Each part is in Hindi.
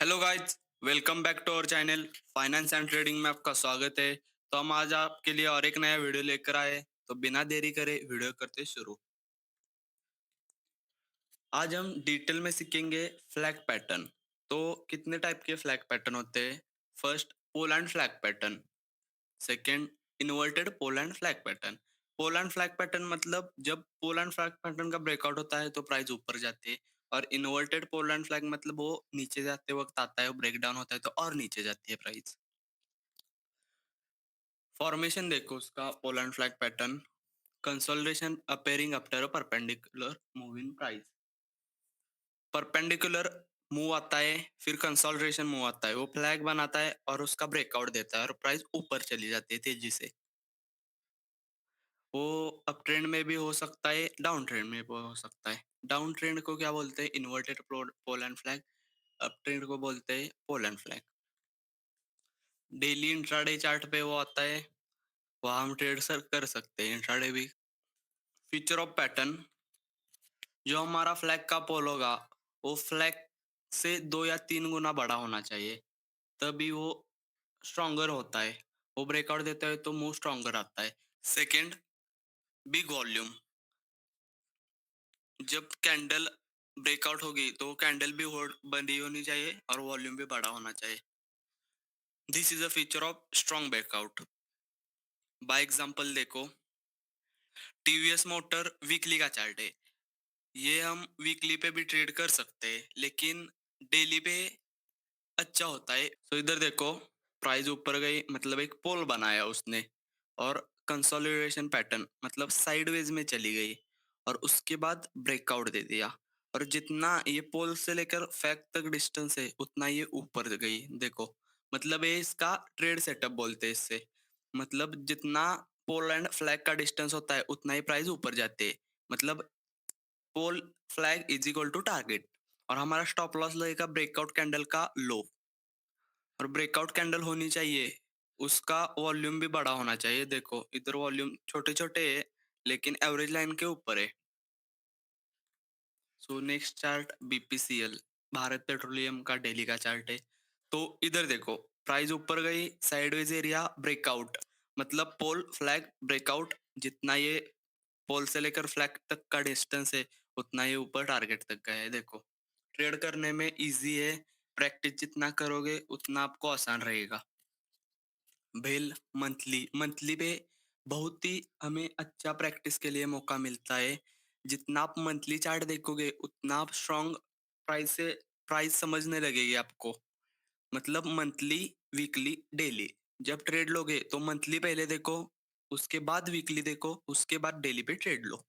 Hello guys, welcome back to our channel. Finance and trading में आपका स्वागत है। तो हम आज आपके लिए और एक नया वीडियो लेकर आए। तो बिना देरी करे वीडियो करते शुरू। आज हम डिटेल में सीखेंगे फ्लैग पैटर्न। तो कितने टाइप के फ्लैग पैटर्न होते हैं? First, pole and flag pattern. Second, inverted pole and flag pattern. Pole and flag pattern मतलब जब पोल एंड फ्लैग पैटर्न का ब्रेकआउट होता है तो प्राइस ऊपर जाती है। और इन्वर्टेड पोल एंड फ्लैग मतलब वो नीचे जाते वक्त आता है, वो ब्रेक डाउन होता है तो और नीचे जाती है प्राइस। फॉर्मेशन देखो उसका, pole and flag pattern. Consolidation appearing after a perpendicular move in price. Perpendicular move आता है, फिर कंसोलिडेशन मूव आता है, वो फ्लैग बनाता है और उसका ब्रेकआउट देता है और प्राइस ऊपर चली जाती है तेजी से। वो अप ट्रेंड में भी हो सकता है, डाउन ट्रेंड में भी हो सकता है। डाउन ट्रेंड को क्या बोलते हैं? Inverted pole and flag. Up trend को बोलते हैं pole and flag. Daily intraday chart पे वो आता है, वहाँ हम ट्रेड सर कर सकते हैं इंट्राडे भी। फीचर ऑफ पैटर्न, जो हमारा फ्लैग का पोल होगा वो फ्लैग से 2 या 3 गुना बड़ा होना चाहिए, तभी वो स्ट्रॉन्गर होता है। वो ब्रेकआउट देता है तो मूव स्ट्रॉन्गर आता है। Second, big volume. जब कैंडल ब्रेकआउट होगी तो कैंडल भी बड़ी होनी चाहिए और वॉल्यूम भी बड़ा होना चाहिए। This is a feature of strong breakout. By example देखो, टीवीएस मोटर वीकली का चार्ट है। ये हम वीकली पे भी ट्रेड कर सकते हैं, लेकिन डेली पे अच्छा होता है। तो इधर देखो, प्राइस ऊपर गई मतलब एक पोल बनाया उसने, और कंसोलिडेशन पैटर्न मतलब साइडवेज में चली गई और उसके बाद ब्रेकआउट दे दिया। और जितना ये पोल से लेकर फैक तक डिस्टेंस है उतना ये ऊपर गई, देखो। मतलब ये इसका ट्रेड सेटअप बोलते हैं इससे। मतलब जितना पोल एंड फ्लैग का डिस्टेंस होता है उतना ही प्राइस ऊपर जाते हैं। मतलब pole flag is equal to target, और हमारा स्टॉप लॉस लगेगा ब्रेकआउट कैंडल का लो। और ब्रेकआउट कैंडल होनी चाहिए, उसका वॉल्यूम भी बड़ा होना चाहिए। देखो इधर वॉल्यूम छोटे छोटे है, लेकिन एवरेज लाइन के ऊपर है। So next chart BPCL, Bharat petroleum का डेली का चार्ट है। तो इधर देखो, प्राइस ऊपर गई, साइडवेज एरिया ब्रेकआउट, मतलब पोल फ्लैग ब्रेकआउट। जितना ये पोल से लेकर फ्लैग तक का डिस्टेंस है उतना ये ऊपर टारगेट तक गया है। देखो ट्रेड करने में इजी है, प्रैक्टिस जितना करोगे उतना आपको आसान रहेगा। भेल मंथली, मंथली पे बहुत ही हमें अच्छा प्रैक्टिस के लिए मौका मिलता है। जितना आप मंथली चार्ट देखोगे उतना आप स्ट्रॉन्ग प्राइस से प्राइस समझने लगेगी आपको। मतलब मंथली, वीकली, डेली, जब ट्रेड लोगे तो मंथली पहले देखो, उसके बाद वीकली देखो, उसके बाद डेली पे ट्रेड लो।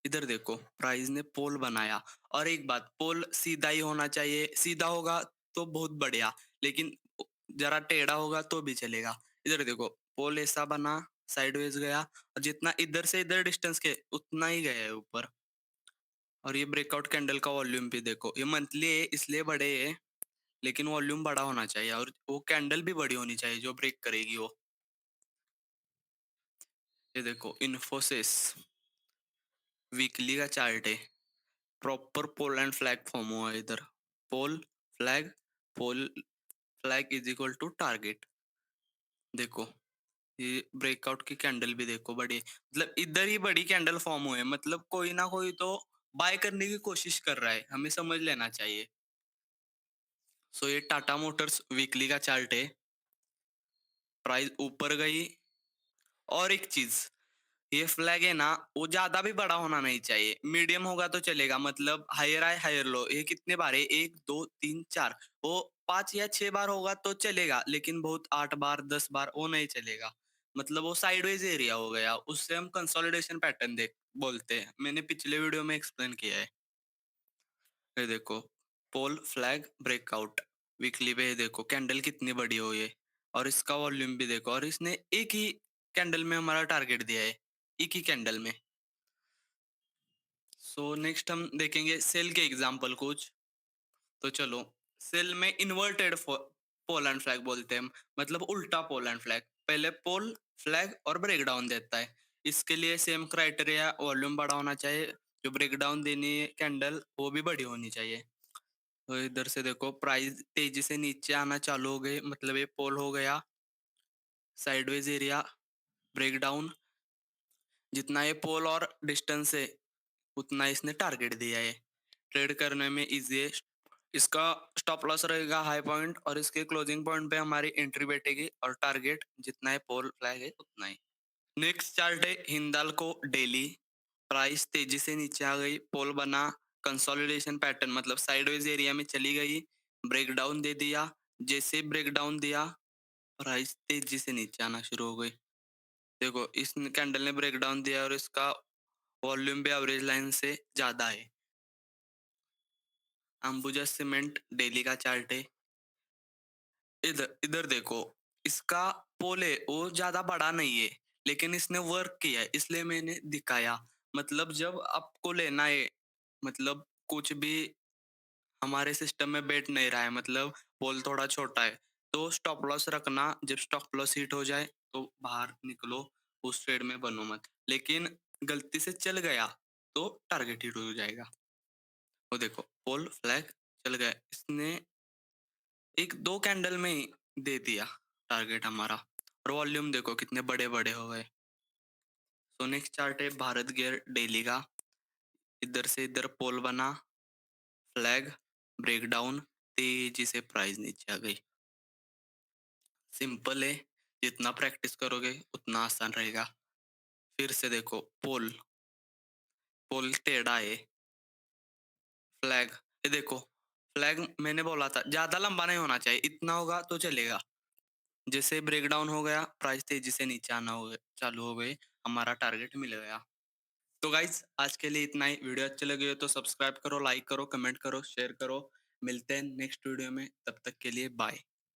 इधर देखो, प्राइस ने पोल बनाया, और एक बात, पोल सीधा ही होना चाहिए। सीधा होगा तो बहुत बढ़िया, लेकिन जरा टेढ़ा होगा तो भी चलेगा। इधर देखो, पोल ऐसा बना, साइडवेज गया, और जितना इधर से इधर डिस्टेंस के उतना ही गया है ऊपर। और ये ब्रेकआउट कैंडल का वॉल्यूम भी देखो, ये मंथली है इसलिए बड़े है, लेकिन वॉल्यूम बड़ा होना चाहिए और वो कैंडल भी बड़ी होनी चाहिए जो ब्रेक करेगी वो। ये देखो इन्फोसिस, वीकली का चार्ट है। Proper pole and flag form हुआ है इधर। Pole flag, pole flag is equal to target. देखो ये ब्रेकआउट की कैंडल भी देखो बड़ी, मतलब इधर ही बड़ी कैंडल फॉर्म हुए, मतलब कोई ना कोई तो बाय करने की कोशिश कर रहा है, हमें समझ लेना चाहिए। सो ये टाटा मोटर्स वीकली का चार्ट है। प्राइस ऊपर गई, और एक चीज, ये फ्लैग है ना, वो ज्यादा भी बड़ा होना नहीं चाहिए, मीडियम होगा तो चलेगा। मतलब हायर आए हायर लो, ये कितने बार है? 1 2 3 4, वो 5 या 6 बार होगा तो चलेगा, लेकिन बहुत 8 बार 10 बार वो नहीं चलेगा। मतलब वो साइडवेज एरिया हो गया, उससे हम कंसोलिडेशन पैटर्न देख बोलते हैं, मैंने पिछले वीडियो में एक्सप्लेन किया है। ये देखो, पोल फ्लैग ब्रेकआउट, वीकली पे ये देखो कैंडल कितनी बड़ी हो ये, और इसका वॉल्यूम भी देखो, और इसने एक ही कैंडल में हमारा टारगेट दिया है, एक ही कैंडल में। सो नेक्स्ट हम देखेंगे सेल के एग्जांपल कुछ। तो चलो, सेल में इन्वर्टेड पोल एंड फ्लैग बोलते हैं हम, मतलब उल्टा पोल एंड फ्लैग। पहले पोल फ्लैग और ब्रेक डाउन देता है। इसके लिए सेम क्राइटेरिया, वॉल्यूम बड़ा होना चाहिए, जो ब्रेक डाउन देनी है कैंडल वो भी बड़ी होनी चाहिए। तो इधर से देखो प्राइस तेजी से नीचे आना चालू हो गई, मतलब ये पोल हो गया साइडवेज एरिया ब्रेकडाउन। जितना ये पोल और डिस्टेंस है उतना इसने टारगेट दिया है। ट्रेड करने में इजी है। इसका स्टॉप लॉस रहेगा हाई पॉइंट और इसके क्लोजिंग पॉइंट पे हमारी एंट्री बैठेगी और टारगेट जितना है पोल फ्लैग है उतना ही। नेक्स्ट चार्ट है हिंदाल्को डेली। प्राइस तेजी से नीचे आ गई, पोल बना, कंसोलिडेशन पैटर्न मतलब साइडवेज एरिया में चली गई, ब्रेकडाउन दे दिया। जैसे ब्रेकडाउन दिया प्राइस तेजी से नीचे आना शुरू हो गई। देखो इस कैंडल ने ब्रेकडाउन दिया और इसका वॉल्यूम भी एवरेज लाइन से ज्यादा है। अंबुजा सीमेंट डेली का चार्ट है। इधर इधर देखो, इसका पोल है वो ज्यादा बड़ा नहीं है, लेकिन इसने वर्क किया है इसलिए मैंने दिखाया। मतलब जब आपको लेना है, मतलब कुछ भी हमारे सिस्टम में बैठ नहीं रहा है, मतलब पोल थोड़ा छोटा है, तो स्टॉप लॉस रखना। जब स्टॉप लॉस हिट हो जाए तो बाहर निकलो, उस ट्रेड में बनो मत। लेकिन गलती से चल गया तो टारगेट हिट हो जाएगा। वो देखो पोल फ्लैग चल गया, इसने एक दो कैंडल में ही दे दिया टारगेट हमारा। और वॉल्यूम देखो कितने बड़े बड़े हो गए। सो नेक्स्ट चार्ट है भारत गियर डेली का। इधर से इधर पोल बना, फ्लैग, ब्रेकडाउन, तेजी से प्राइस नीचे आ गई। सिंपल है, जितना प्रैक्टिस करोगे उतना आसान रहेगा। फिर से देखो पोल, पोल टेढ़ा है, फ्लैग, ये देखो फ्लैग मैंने बोला था ज्यादा लंबा नहीं होना चाहिए, इतना होगा तो चलेगा। जैसे ब्रेकडाउन हो गया प्राइस तेजी से नीचे आना हो गया चालू हो गई, हमारा टारगेट मिल गया। तो गाइस आज के लिए इतना ही। वीडियो अच्छे लगे हो तो सब्सक्राइब करो, लाइक करो, कमेंट करो, शेयर करो। मिलते हैं नेक्स्ट वीडियो में, तब तक के लिए बाय।